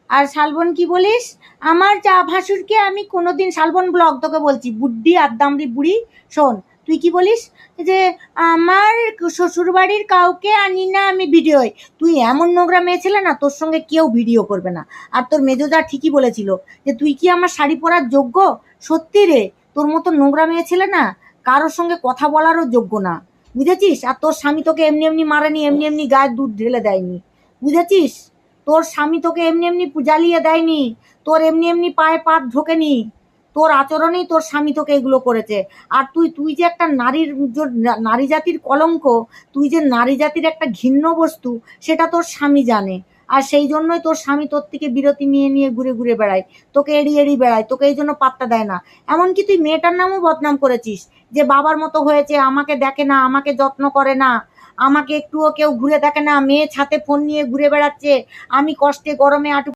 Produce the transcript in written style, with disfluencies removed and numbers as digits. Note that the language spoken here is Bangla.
আর শালবন কি বলিস, আমার ভাসুরকে আমি কোনোদিন, শালবন ব্লগ তোকে বলছি, বুদ্ধি আদ্দামরি বুড়ি, শোন, তুই কি বলিস যে আমার শ্বশুরবাড়ির কাউকে আনি না আমি ভিডিওয়। তুই এমন নোংরা মেয়ে ছেলে না, তোর সঙ্গে কেউ ভিডিও করবে না। আর তোর মেজোদা ঠিকই বলেছিল যে তুই কি আমার শাড়ি পরার যোগ্য। সত্যি রে, তোর মতো নোংরা মেয়ে ছেলে না কারোর সঙ্গে কথা বলারও যোগ্য না, বুঝেছিস? আর তোর স্বামী তোকে এমনি এমনি মারেনি, এমনি এমনি গায়ে দুধ ঢেলে দেয়নি, বুঝেছিস? তোর স্বামী তোকে এমনি এমনি জ্বালিয়ে দেয়নি, তোর এমনি এমনি পায়ে পাত ঢোকেনি, তোর আচরণেই তোর স্বামী তোকে এগুলো করেছে। আর তুই যে একটা নারী জাতির কলঙ্ক, তুই যে নারী জাতির একটা ঘৃণ্য বস্তু, সেটা তোর স্বামী জানে। আর সেই জন্যই তোর স্বামী তোর থেকে বিরতি নিয়ে নিয়ে ঘুরে ঘুরে বেড়ায়, তোকে এড়িয়ে এড়িয়ে বেড়ায়, তোকে এই জন্য পাত্তা দেয় না। এমনকি তুই মেয়েটার নামও বদনাম করেছিস যে বাবার মতো হয়েছে, আমাকে দেখে না, আমাকে যত্ন করে না, আমাকে একটুও কেউ ঘুরে দেখে না, মেয়ে ছাতে ফোন নিয়ে ঘুরে বেড়াচ্ছে, আমি কষ্টে গরমে